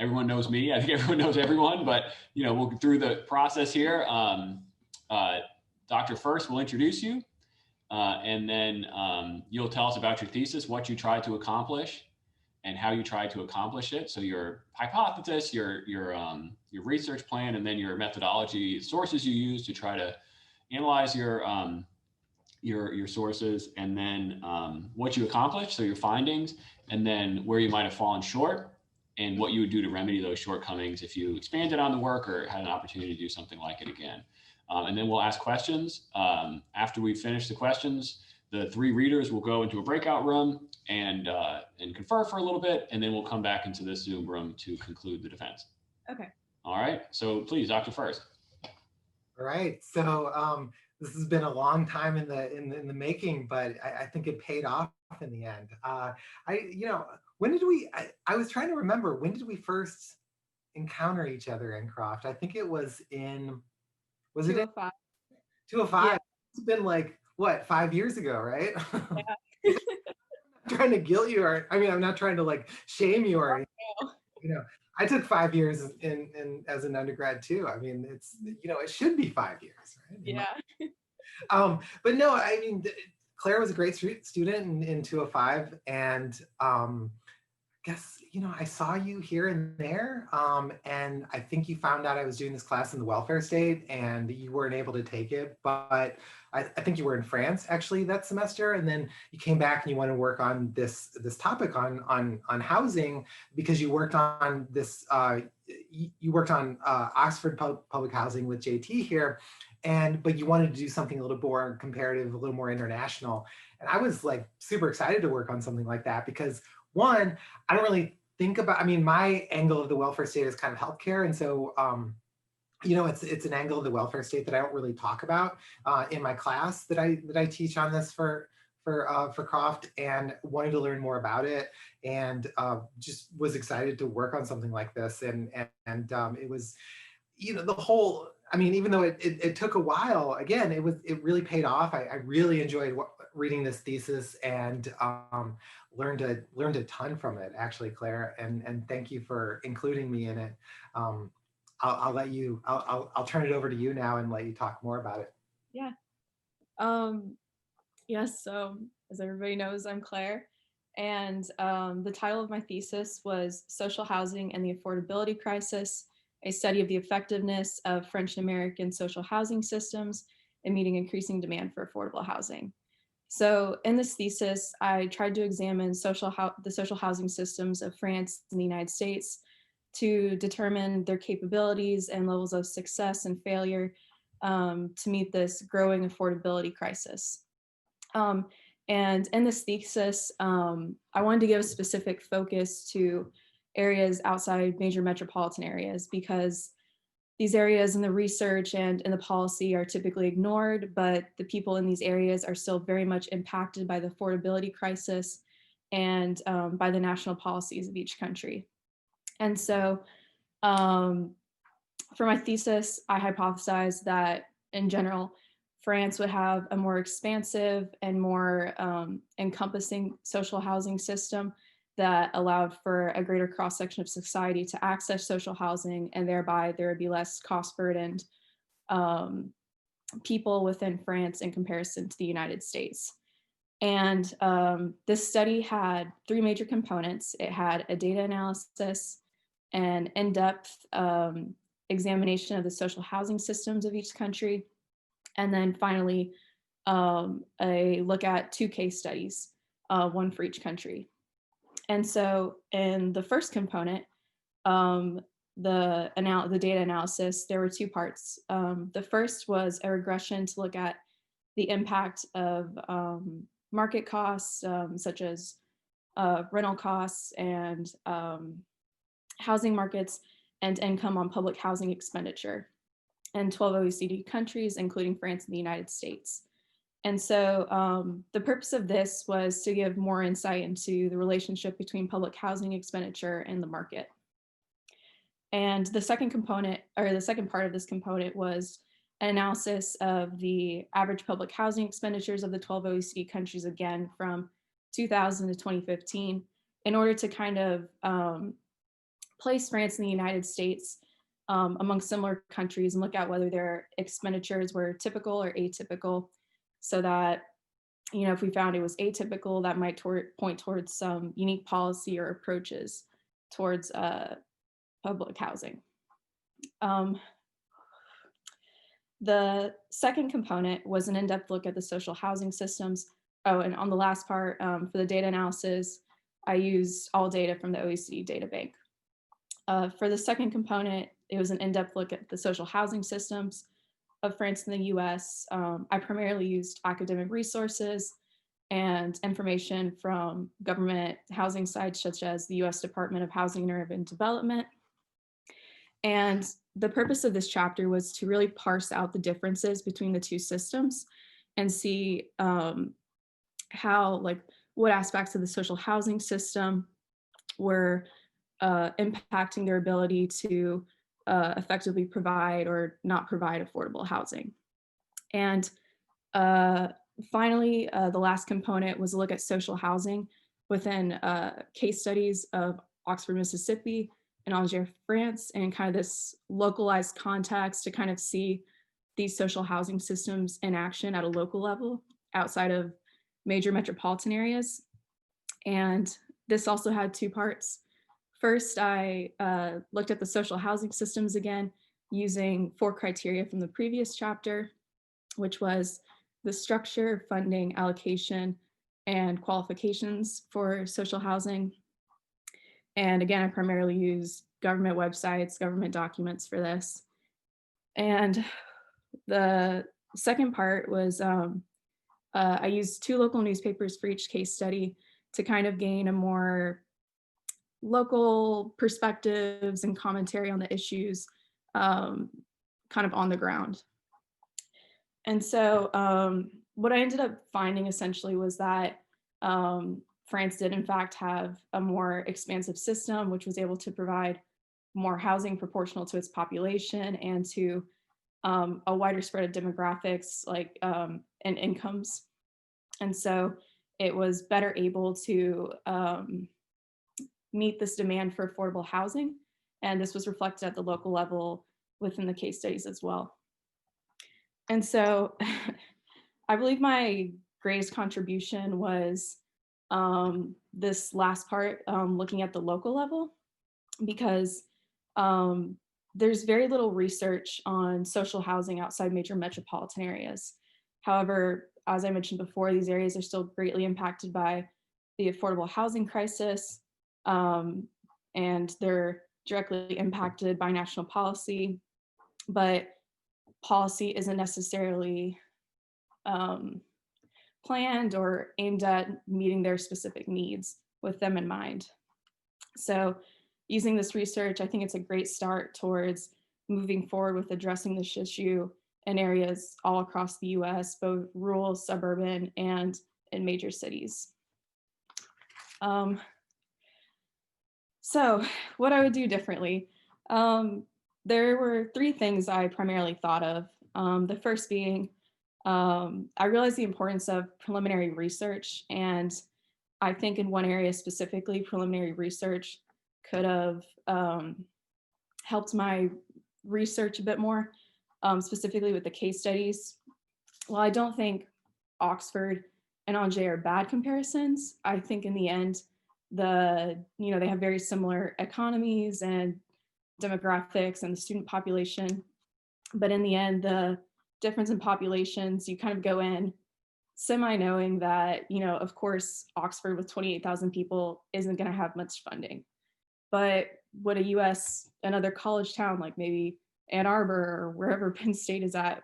everyone knows me. I think everyone knows everyone, but we'll go through the process here. Dr. First will introduce you, and then you'll tell us about your thesis, what you tried to accomplish, and how you tried to accomplish it. So your hypothesis, your research plan, and then your methodology, sources you use to try to analyze your sources, and then what you accomplished, so your findings, and then where you might have fallen short, and what you would do to remedy those shortcomings if you expanded on the work or had an opportunity to do something like it again. And then we'll ask questions. After we finish the questions, the three readers will go into a breakout room and confer for a little bit, and then we'll come back into this Zoom room to conclude the defense. Okay. All right. So please, Dr. First. All right. So this has been a long time in the making, but I think it paid off in the end. When did we? I was trying to remember, when did we first encounter each other in Croft? I think it was in. Was it 205? 205. Yeah. It's been like what, 5 years ago, right? Yeah. I'm trying to guilt you, or I'm not trying to like shame you or anything. I took 5 years in as an undergrad too. It's it should be 5 years, right? Yeah. But no, Claire was a great student in 205, and guess I saw you here and there, and I think you found out I was doing this class in the welfare state, and you weren't able to take it. But I think you were in France actually that semester, and then you came back and you wanted to work on this topic on housing, because you worked on this. You worked on Oxford public housing with JT here, but you wanted to do something a little more comparative, a little more international. And I was like super excited to work on something like that because, one, I don't really think about, my angle of the welfare state is kind of healthcare. And so, it's an angle of the welfare state that I don't really talk about in my class that I teach on this for Croft, and wanted to learn more about it, and just was excited to work on something like this. And it was, the whole, even though it took a while, again, it really paid off. I really enjoyed reading this thesis, and learned a ton from it, actually, Claire. And thank you for including me in it. I'll let you. I'll turn it over to you now and let you talk more about it. Yeah. Yes. So as everybody knows, I'm Claire, and the title of my thesis was "Social Housing and the Affordability Crisis: A Study of the Effectiveness of French American Social Housing Systems in Meeting Increasing Demand for Affordable Housing." So in this thesis, I tried to examine the social housing systems of France and the United States to determine their capabilities and levels of success and failure to meet this growing affordability crisis. And in this thesis, I wanted to give a specific focus to areas outside major metropolitan areas, because these areas in the research and in the policy are typically ignored, but the people in these areas are still very much impacted by the affordability crisis and by the national policies of each country. And so for my thesis, I hypothesized that in general, France would have a more expansive and more encompassing social housing system that allowed for a greater cross-section of society to access social housing, and thereby there would be less cost-burdened people within France in comparison to the United States. And this study had three major components. It had a data analysis, an in-depth examination of the social housing systems of each country, and then finally a look at two case studies, one for each country. And so in the first component, the data analysis, there were two parts. The first was a regression to look at the impact of market costs, such as rental costs and housing markets, and income on public housing expenditure in 12 OECD countries, including France and the United States. And so the purpose of this was to give more insight into the relationship between public housing expenditure and the market. And the second component, or the second part of this component, was an analysis of the average public housing expenditures of the 12 OECD countries, again, from 2000 to 2015, in order to kind of place France and the United States among similar countries and look at whether their expenditures were typical or atypical, so that, you know, if we found it was atypical, that might point towards some unique policy or approaches towards public housing. The second component was an in-depth look at the social housing systems. Oh, and on the last part, for the data analysis, I used all data from the OECD data bank. For the second component, it was an in-depth look at the social housing systems of France and the US. I primarily used academic resources and information from government housing sites, such as the US Department of Housing and Urban Development. And the purpose of this chapter was to really parse out the differences between the two systems and see how, like, what aspects of the social housing system were impacting their ability to effectively provide or not provide affordable housing. And finally, the last component was a look at social housing within case studies of Oxford, Mississippi, and Angers, France, and kind of this localized context to kind of see these social housing systems in action at a local level outside of major metropolitan areas. And this also had two parts. First, I looked at the social housing systems again, using 4 criteria from the previous chapter, which was the structure, funding, allocation, and qualifications for social housing. And again, I primarily use government websites, government documents for this. And the second part was I used 2 local newspapers for each case study to kind of gain a more local perspectives and commentary on the issues kind of on the ground. And so what I ended up finding essentially was that France did in fact have a more expansive system, which was able to provide more housing proportional to its population and to a wider spread of demographics, like and incomes. And so it was better able to meet this demand for affordable housing. And this was reflected at the local level within the case studies as well. And so I believe my greatest contribution was this last part, looking at the local level, because there's very little research on social housing outside major metropolitan areas. However, as I mentioned before, these areas are still greatly impacted by the affordable housing crisis, and they're directly impacted by national policy, but policy isn't necessarily planned or aimed at meeting their specific needs with them in mind. So using this research, I think it's a great start towards moving forward with addressing this issue in areas all across the US, both rural, suburban, and in major cities. So what I would do differently. There were 3 things I primarily thought of. The first being, I realized the importance of preliminary research, and I think in one area specifically, preliminary research could have helped my research a bit more, specifically with the case studies. While I don't think Oxford and Angers are bad comparisons, I think in the end, they have very similar economies and demographics and the student population. But in the end, the difference in populations, you kind of go in semi-knowing that, of course, Oxford with 28,000 people isn't going to have much funding. But would another college town, like maybe Ann Arbor or wherever Penn State is at,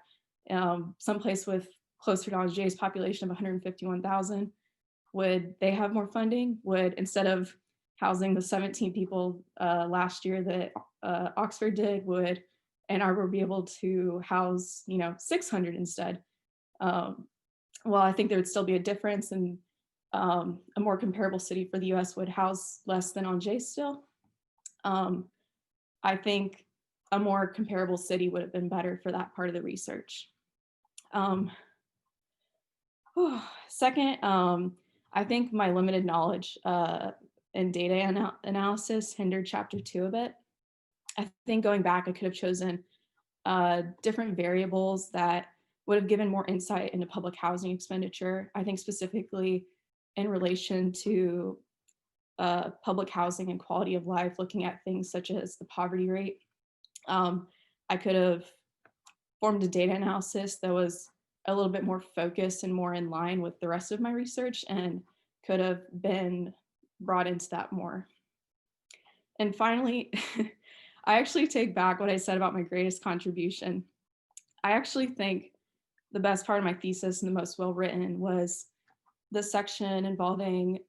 someplace with closer to Angers' population of 151,000, would they have more funding? Would, instead of housing the 17 people last year that Oxford did, would Ann Arbor be able to house 600 instead? Well, I think there would still be a difference, and a more comparable city for the US would house less than Angers still. I think a more comparable city would have been better for that part of the research. Second, I think my limited knowledge and data analysis hindered chapter 2 a bit. I think going back, I could have chosen different variables that would have given more insight into public housing expenditure. I think specifically in relation to public housing and quality of life, looking at things such as the poverty rate. I could have formed a data analysis that was a little bit more focused and more in line with the rest of my research, and could have been brought into that more. And finally, I actually take back what I said about my greatest contribution. I actually think the best part of my thesis and the most well-written was the section involving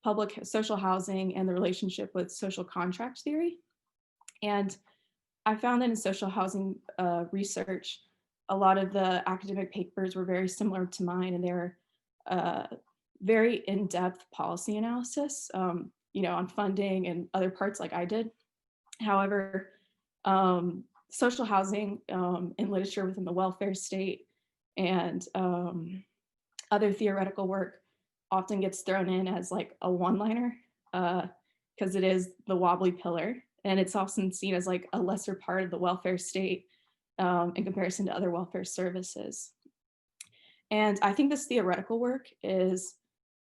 public social housing and the relationship with social contract theory. And I found that in social housing research, a lot of the academic papers were very similar to mine, and they're very in-depth policy analysis, on funding and other parts like I did. However, social housing and literature within the welfare state and other theoretical work often gets thrown in as like a one-liner because it is the wobbly pillar, and it's often seen as like a lesser part of the welfare state in comparison to other welfare services. And I think this theoretical work is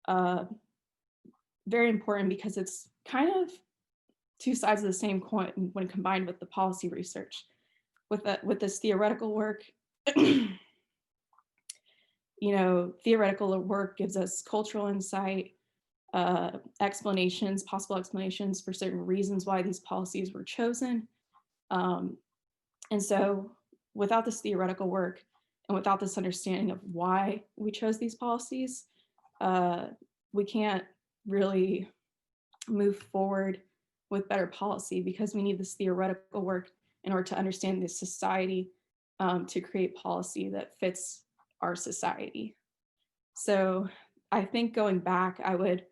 very important because it's kind of two sides of the same coin when combined with the policy research. With this theoretical work, theoretical work gives us cultural insight, possible explanations for certain reasons why these policies were chosen. And so without this theoretical work and without this understanding of why we chose these policies, we can't really move forward with better policy, because we need this theoretical work in order to understand this society, to create policy that fits our society. So I think going back, I would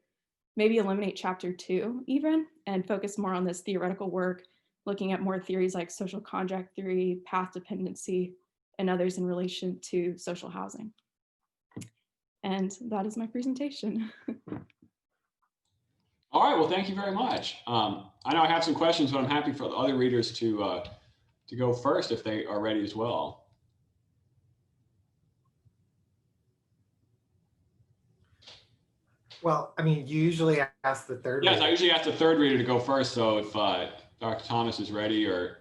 maybe eliminate chapter 2 even and focus more on this theoretical work, looking at more theories like social contract theory, path dependency, and others in relation to social housing. And that is my presentation. All right, well, thank you very much. I know I have some questions, but I'm happy for the other readers to go first if they are ready as well. Well, I mean, you usually ask the third Yes, reader. I usually ask the third reader to go first, so if Dr. Thomas is ready or...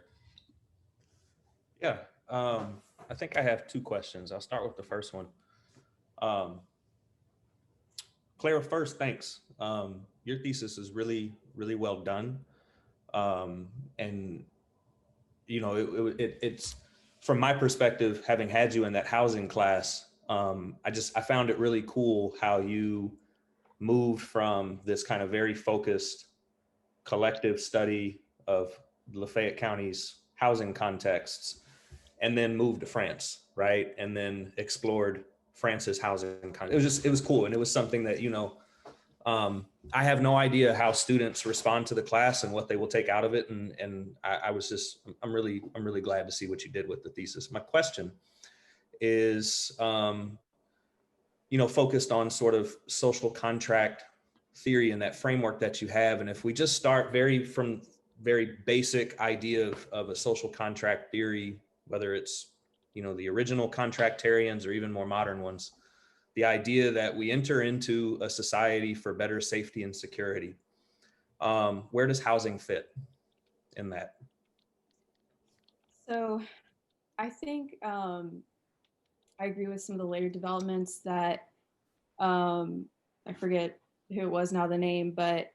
Yeah, I think I have 2 questions. I'll start with the first one. Clara, first, thanks. Your thesis is really, really well done. And, it's from my perspective, having had you in that housing class, I found it really cool how you moved from this kind of very focused collective study of Lafayette County's housing contexts, and then moved to France, right? And then explored France's housing context. It was cool. And it was something that, I have no idea how students respond to the class and what they will take out of it. And I'm really glad to see what you did with the thesis. My question is, focused on sort of social contract theory and that framework that you have. And if we just start from very basic idea of a social contract theory, whether it's, the original contractarians or even more modern ones, the idea that we enter into a society for better safety and security. Where does housing fit in that? So I think I agree with some of the later developments that I forget who it was now, the name, but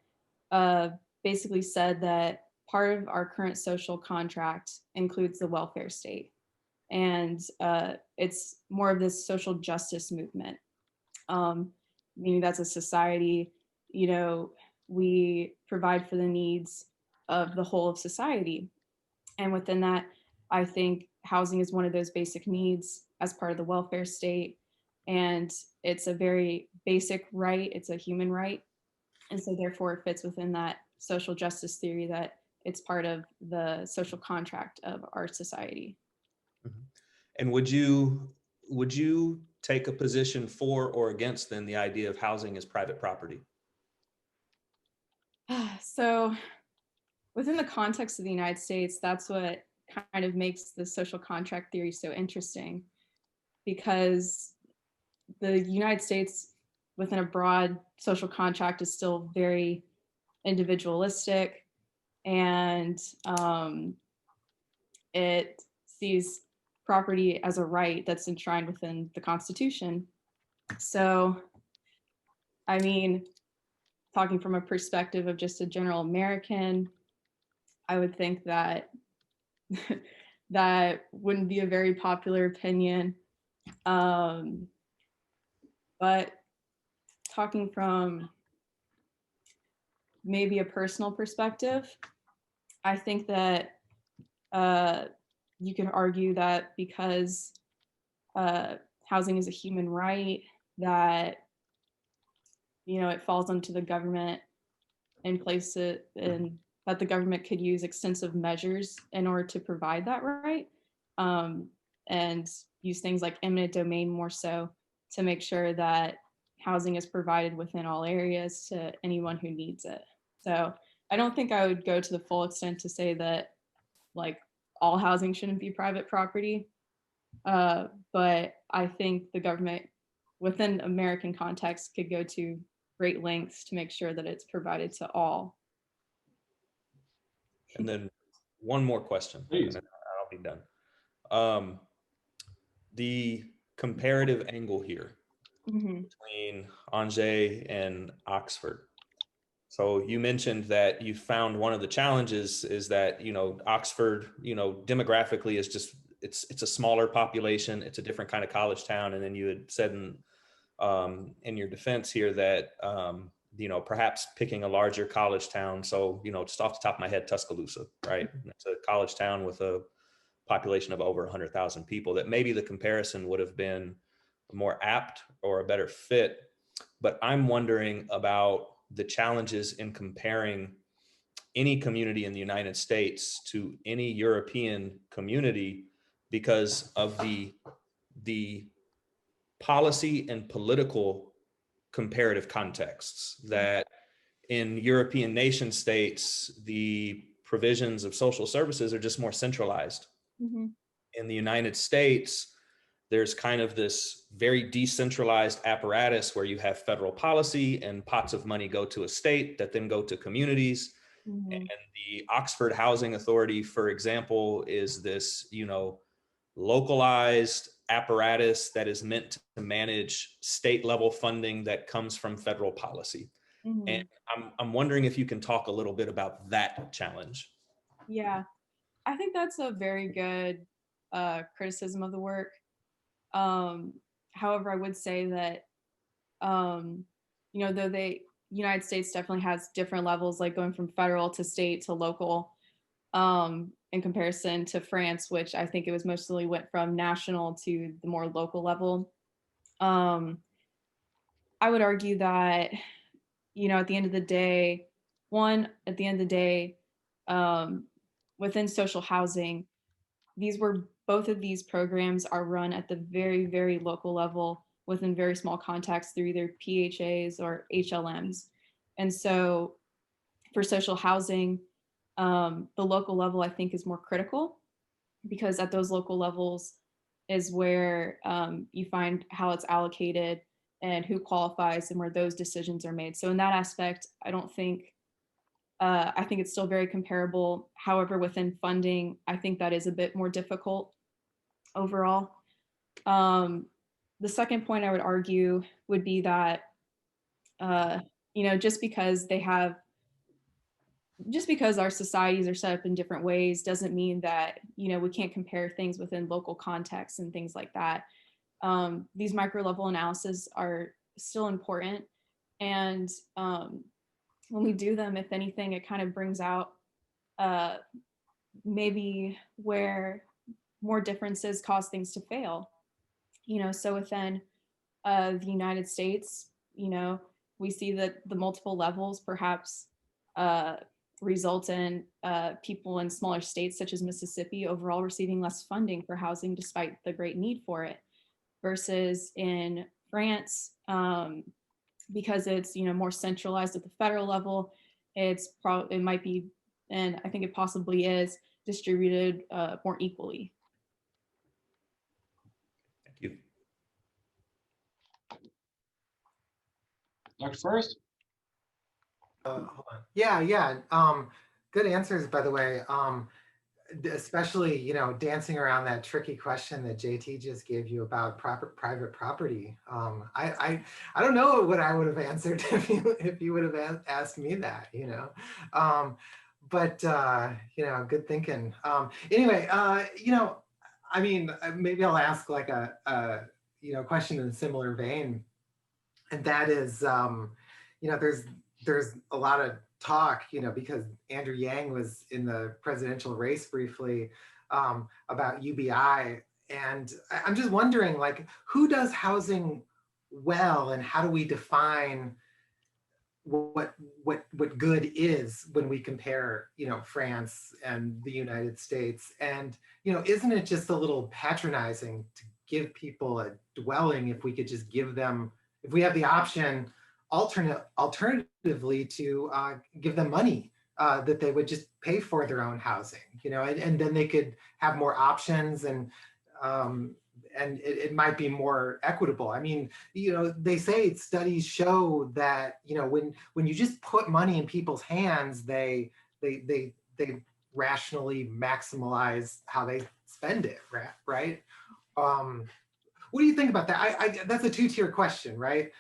basically said that part of our current social contract includes the welfare state. And it's more of this social justice movement, meaning that's a society, we provide for the needs of the whole of society. And within that, I think housing is one of those basic needs as part of the welfare state. And it's a very basic right, it's a human right. And so therefore it fits within that social justice theory that it's part of the social contract of our society. And would you take a position for or against then the idea of housing as private property? So within the context of the United States, that's what kind of makes the social contract theory so interesting, because the United States within a broad social contract is still very individualistic, and it sees property as a right that's enshrined within the Constitution. So, I mean, talking from a perspective of just a general American, I would think that that wouldn't be a very popular opinion. But talking from maybe a personal perspective, I think that you can argue that because housing is a human right, that it falls onto the government and place it in that the government could use extensive measures in order to provide that right, and use things like eminent domain more so to make sure that housing is provided within all areas to anyone who needs it. So I don't think I would go to the full extent to say that like all housing shouldn't be private property. But I think the government within American context could go to great lengths to make sure that it's provided to all. And then one more question, Please. and then I'll be done. The comparative angle here between Angers and Oxford. So you mentioned that you found one of the challenges is that, Oxford, demographically is just, it's a smaller population. It's a different kind of college town. And then you had said in your defense here that, perhaps picking a larger college town. So, just off the top of my head, Tuscaloosa, right? It's a college town with a population of over 100,000 people, that maybe the comparison would have been more apt or a better fit. But I'm wondering about the challenges in comparing any community in the United States to any European community because of the policy and political comparative contexts. That in European nation states, the provisions of social services are just more centralized. In the United States, there's kind of this very decentralized apparatus where you have federal policy and pots of money go to a state that then go to communities. And the Oxford Housing Authority, for example, is this, localized apparatus that is meant to manage state level funding that comes from federal policy. And I'm wondering if you can talk a little bit about that challenge. Yeah, I think that's a very good criticism of the work. However, I would say that, though the United States definitely has different levels, like going from federal to state to local, in comparison to France, which I think it was mostly went from national to the more local level. I would argue that, at the end of the day, within social housing, both of these programs are run at the very, very local level within very small contexts through either PHAs or HLMs. And so for social housing, the local level, I think, is more critical, because at those local levels is where you find how it's allocated and who qualifies and where those decisions are made. So in that aspect, I think it's still very comparable. However, within funding, I think that is a bit more difficult overall. The second point I would argue would be that, just because our societies are set up in different ways doesn't mean that, we can't compare things within local contexts and things like that. These micro level analyses are still important. And when we do them, if anything, it kind of brings out maybe where more differences cause things to fail. So within the United States, we see that the multiple levels perhaps result in people in smaller states such as Mississippi overall receiving less funding for housing despite the great need for it, versus in France, because it's more centralized at the federal level it might be, and I think it possibly is, distributed more equally. Thank you. Dr. First? Hold on. Yeah. Good answers, by the way. Especially, dancing around that tricky question that JT just gave you about private property. I don't know what I would have answered if you would have asked me that, but good thinking. Anyway, I mean, maybe I'll ask like a question in a similar vein, and that is, there's a lot of talk, because Andrew Yang was in the presidential race briefly, about UBI. And I'm just wondering, like, who does housing well, and how do we define what good is when we compare, France and the United States? And, isn't it just a little patronizing to give people a dwelling if we could just give them, if we have the option alternatively to give them money that they would just pay for their own housing, and then they could have more options, and it might be more equitable. I mean, they say, studies show that, when you just put money in people's hands, they rationally maximize how they spend it, right? What do you think about that? That's a two-tier question, right?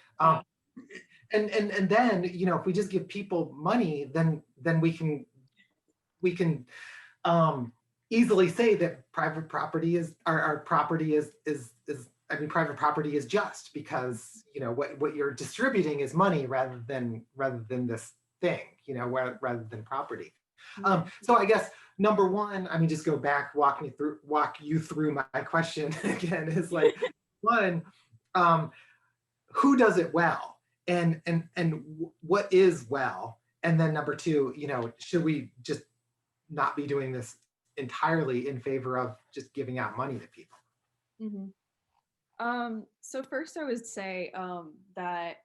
And then, if we just give people money, then we can easily say that private property is, our property is I mean, private property is just, because what you're distributing is money rather than this thing, rather than property. So I guess number one, I mean, just go back, walk you through my question again, is like, one, who does it well? And what is well? And then number two, should we just not be doing this entirely in favor of just giving out money to people? Mm-hmm. So first I would say that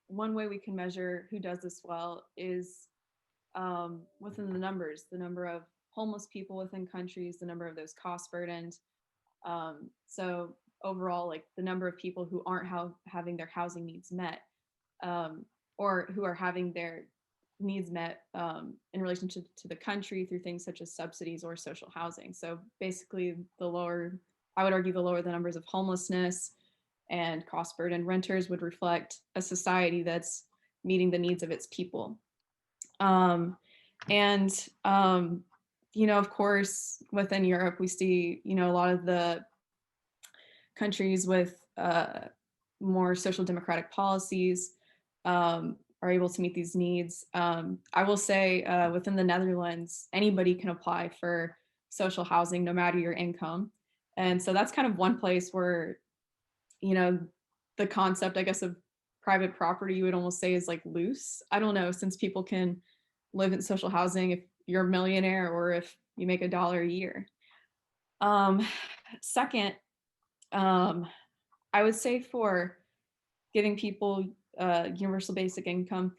one way we can measure who does this well is within the numbers, the number of homeless people within countries, the number of those cost burdened. So overall, like the number of people who aren't having their housing needs met, or who are having their needs met in relation to the country through things such as subsidies or social housing. So basically, I would argue the lower the numbers of homelessness and cost burdened renters would reflect a society that's meeting the needs of its people. Of course, within Europe, we see, a lot of the countries with more social democratic policies are able to meet these needs. I will say within the Netherlands, anybody can apply for social housing, no matter your income. And so that's kind of one place where, the concept, I guess, of private property, you would almost say, is like loose. I don't know, since people can live in social housing if you're a millionaire or if you make $1 a year. Second, I would say for giving people universal basic income,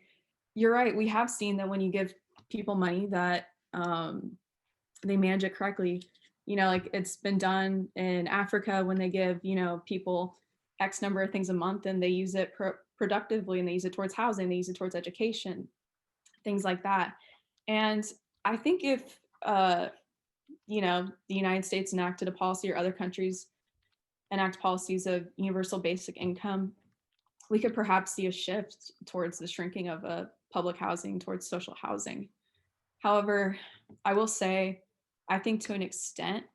you're right. We have seen that when you give people money that they manage it correctly. Like it's been done in Africa when they give, people X number of things a month, and they use it productively, and they use it towards housing, they use it towards education, things like that. And I think if, the United States enacted a policy, or other countries enact policies of universal basic income, we could perhaps see a shift towards the shrinking of public housing towards social housing. However, I will say, I think to an extent,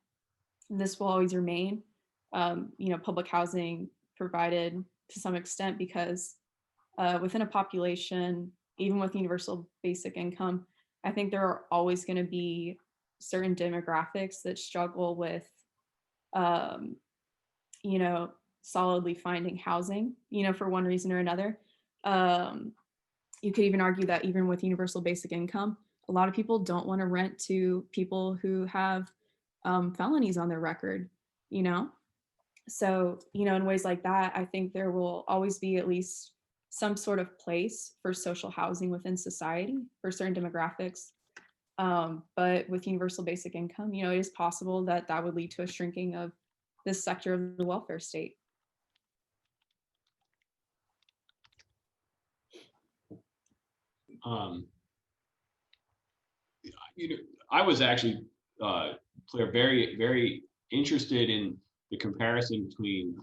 this will always remain, public housing provided to some extent, because within a population, even with universal basic income, I think there are always going to be certain demographics that struggle with, solidly finding housing, for one reason or another. You could even argue that even with universal basic income, a lot of people don't want to rent to people who have felonies on their record, So, in ways like that, I think there will always be at least some sort of place for social housing within society for certain demographics. But with universal basic income, it is possible that that would lead to a shrinking of this sector of the welfare state. I was actually very, very interested in the comparison between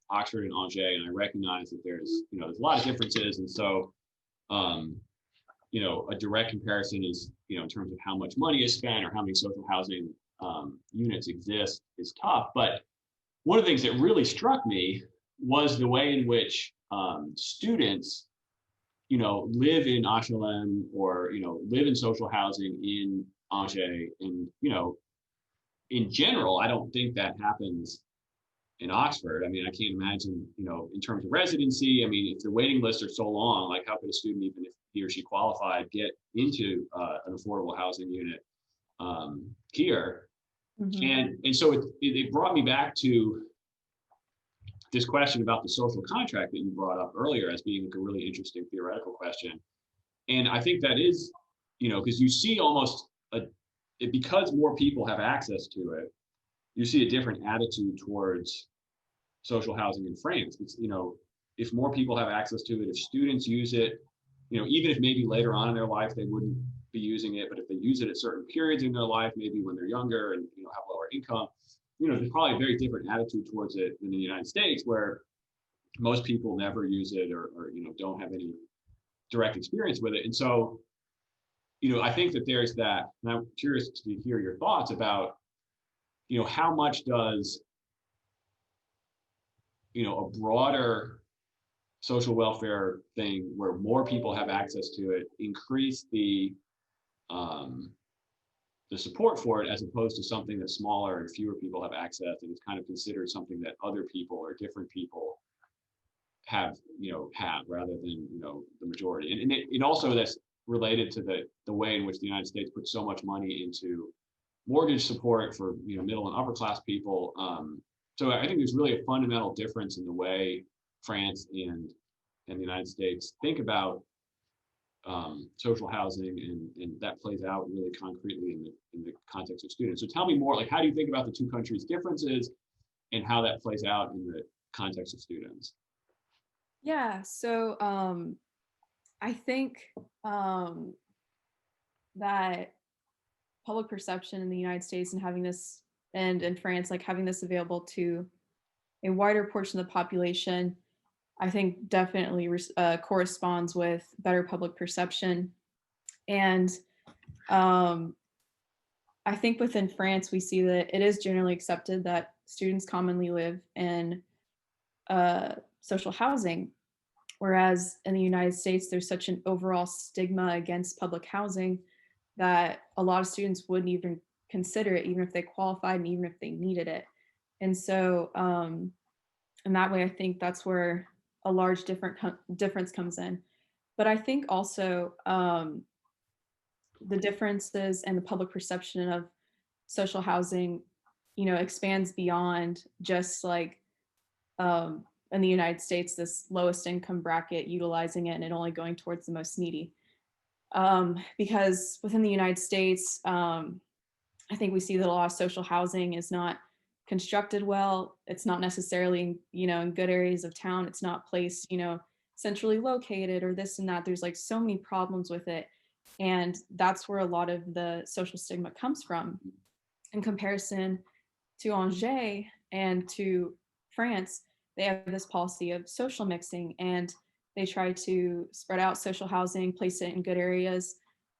Oxford and Angers, and I recognize that there's a lot of differences, and so a direct comparison is in terms of how much money is spent or how many social housing units exist is tough. But one of the things that really struck me was the way in which students live in HLM or live in social housing in Angers, and in general, I don't think that happens in Oxford. I mean, I can't imagine, in terms of residency, I mean, if the waiting lists are so long, like how could a student, even if he or she qualified, get into an affordable housing unit here? Mm-hmm. And so it brought me back to this question about the social contract that you brought up earlier as being like a really interesting theoretical question. And I think that is, because you see almost because more people have access to it, you see a different attitude towards social housing in France. It's, if more people have access to it, if students use it, even if maybe later on in their life they wouldn't be using it, but if they use it at certain periods in their life, maybe when they're younger and have lower income, there's probably a very different attitude towards it in the United States, where most people never use it or don't have any direct experience with it. And so, I think that there's that, and I'm curious to hear your thoughts about, how much does, a broader social welfare thing where more people have access to it increase the support for it, as opposed to something that's smaller and fewer people have access, and it's kind of considered something that other people or different people have rather than the majority. And it also, that's related to the way in which the United States puts so much money into mortgage support for middle and upper class people. So I think there's really a fundamental difference in the way France and the United States think about social housing, and that plays out really concretely in the context of students. So tell me more, like, how do you think about the two countries' differences and how that plays out in the context of students? Yeah, so I think that public perception in the United States and having this, and in France, like having this available to a wider portion of the population, I think definitely corresponds with better public perception. And I think within France, we see that it is generally accepted that students commonly live in social housing, whereas in the United States, there's such an overall stigma against public housing that a lot of students wouldn't even consider it, even if they qualified and even if they needed it. And so in that way, I think that's where a large difference comes in. But I think also the differences and the public perception of social housing, expands beyond just like in the United States, this lowest income bracket utilizing it and it only going towards the most needy. Because within the United States, I think we see that a lot of social housing is not constructed well. It's not necessarily, in good areas of town. It's not placed, centrally located or this and that. There's like so many problems with it. And that's where a lot of the social stigma comes from. In comparison to Angers and to France, they have this policy of social mixing, and they try to spread out social housing, place it in good areas.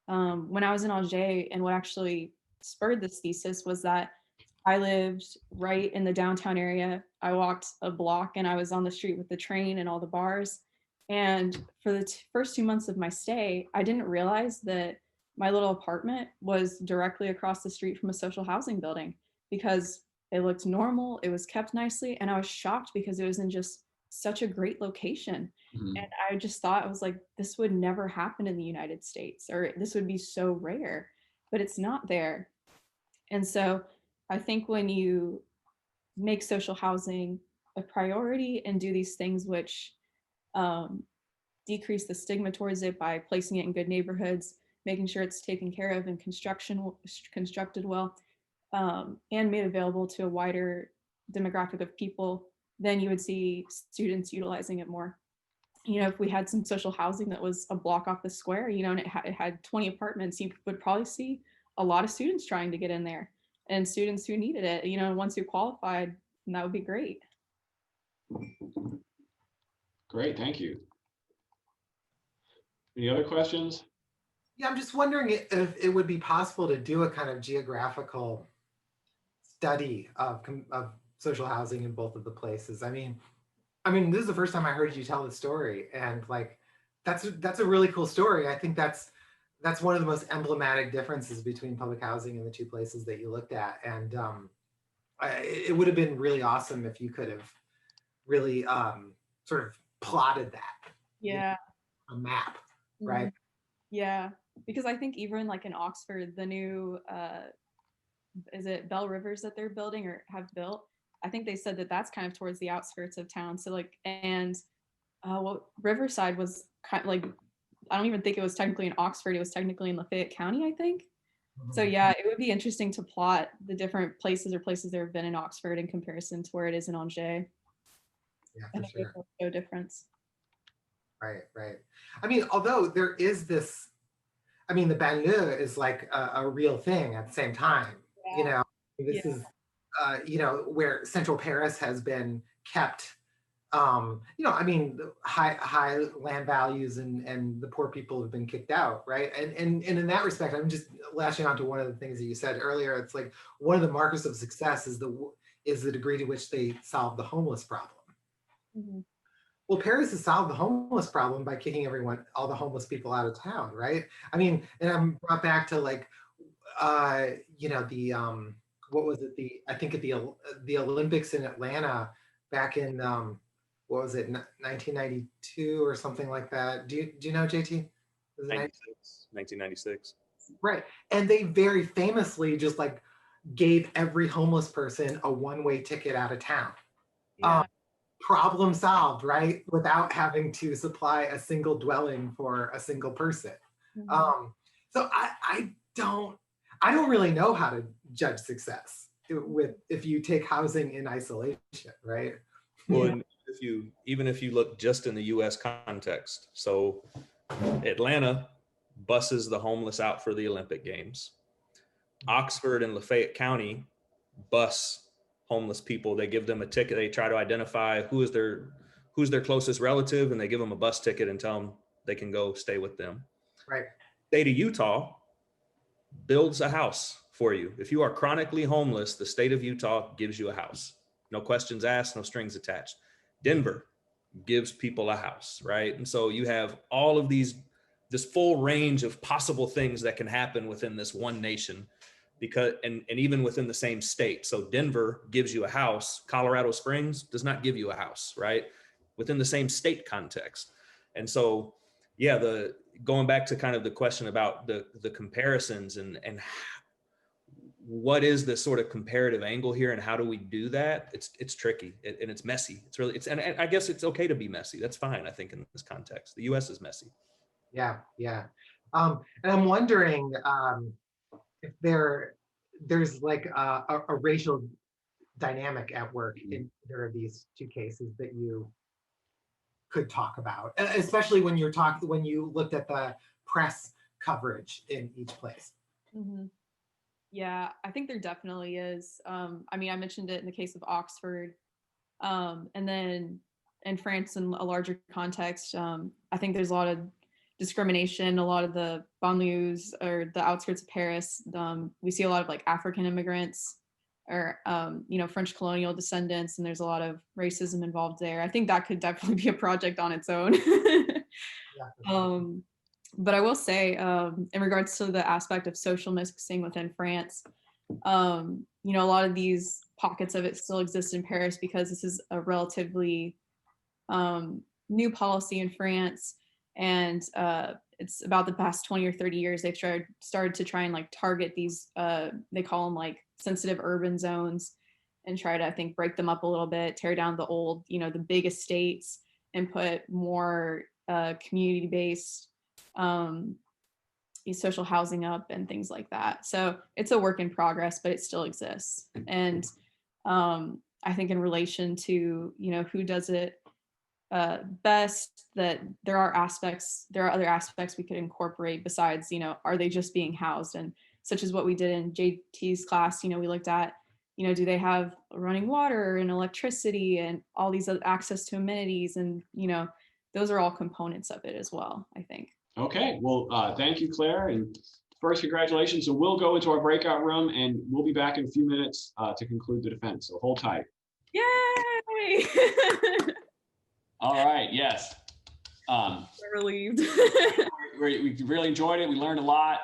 When I was in Angers, and what actually spurred this thesis was that I lived right in the downtown area. I walked a block and I was on the street with the train and all the bars. And for the first 2 months of my stay, I didn't realize that my little apartment was directly across the street from a social housing building, because it looked normal, it was kept nicely, and I was shocked because it was in just such a great location. Mm-hmm. And I just thought, I was like, this would never happen in the United States, or this would be so rare, but it's not there. And so I think when you make social housing a priority and do these things which decrease the stigma towards it by placing it in good neighborhoods, making sure it's taken care of and constructed well, and made available to a wider demographic of people, then you would see students utilizing it more. You know, if we had some social housing that was a block off the square, you know, and it had 20 apartments, you would probably see a lot of students trying to get in there, and students who needed it, you know, once you're qualified, that would be great. Great, thank you. Any other questions? Yeah, I'm just wondering if it would be possible to do a kind of geographical study of social housing in both of the places. I mean, this is the first time I heard you tell the story, and like, that's a really cool story. I think that's one of the most emblematic differences between public housing in the two places that you looked at. And it would have been really awesome if you could have really sort of plotted that. Yeah. A map, right? Yeah, because I think even like in Oxford, the new, is it Bell Rivers that they're building or have built? I think they said that that's kind of towards the outskirts of town. So like, and well, Riverside was kind of like, I don't even think it was technically in Oxford. It was technically in Lafayette County, I think. Mm-hmm. So yeah, it would be interesting to plot the different places there have been in Oxford in comparison to where it is in Angers. Yeah, for sure. No difference. Right. I mean, although there is this, I mean, the banlieue is like a real thing at the same time. Yeah. You know, this is, you know, where central Paris has been kept, you know, I mean, high land values and the poor people have been kicked out, right? And in that respect, I'm just lashing on to one of the things that you said earlier. It's like one of the markers of success is the degree to which they solve the homeless problem. Mm-hmm. Well, Paris has solved the homeless problem by kicking all the homeless people out of town, right? I mean, and I'm brought back to like, you know, the, what was it? I think at the Olympics in Atlanta back in, what was it, 1992 or something like that. Do you know, JT? 1996. Right. And they very famously just like gave every homeless person a one-way ticket out of town. Yeah. Problem solved, right? Without having to supply a single dwelling for a single person. Mm-hmm. So I don't really know how to judge success if you take housing in isolation, right? Well, yeah. Even if you look just in the U.S. context, so Atlanta buses the homeless out for the Olympic Games. Oxford and Lafayette County bus homeless people. They give them a ticket. They try to identify who's their closest relative, and they give them a bus ticket and tell them they can go stay with them. Right. State of Utah builds a house for you. If you are chronically homeless, the state of Utah gives you a house. No questions asked, no strings attached. Denver gives people a house, right? And so you have all of this full range of possible things that can happen within this one nation, because and even within the same state. So Denver gives you a house. Colorado Springs does not give you a house, right? Within the same state context. And so, yeah, going back to kind of the question about the comparisons and what is the sort of comparative angle here and how do we do that? It's tricky and it's messy. And I guess it's okay to be messy. That's fine, I think, in this context. The US is messy. Yeah. And I'm wondering, if there's like a racial dynamic at work in either of these two cases that you could talk about, especially when you looked at the press coverage in each place. Mm-hmm. Yeah, I think there definitely is. I mean, I mentioned it in the case of Oxford, and then in France in a larger context, I think there's a lot of discrimination. A lot of the banlieues or the outskirts of Paris, we see a lot of like African immigrants or you know, French colonial descendants, and there's a lot of racism involved there. I think that could definitely be a project on its own. Yeah, but I will say, in regards to the aspect of social mixing within France, you know, a lot of these pockets of it still exist in Paris because this is a relatively new policy in France. And it's about the past 20 or 30 years, they've started to try and like target these, they call them like sensitive urban zones, and try to, I think, break them up a little bit, tear down the old, you know, the big estates, and put more community-based social housing up and things like that. So it's a work in progress, but it still exists. And I think in relation to, who does it best, that there are other aspects we could incorporate besides, are they just being housed? And such as what we did in JT's class, we looked at, do they have running water and electricity and all these other access to amenities? And, those are all components of it as well, I think. Okay, well, thank you, Claire. And first, congratulations. So we'll go into our breakout room and we'll be back in a few minutes to conclude the defense. So hold tight. Yay! All right, yes. We're relieved. We really enjoyed it. We learned a lot.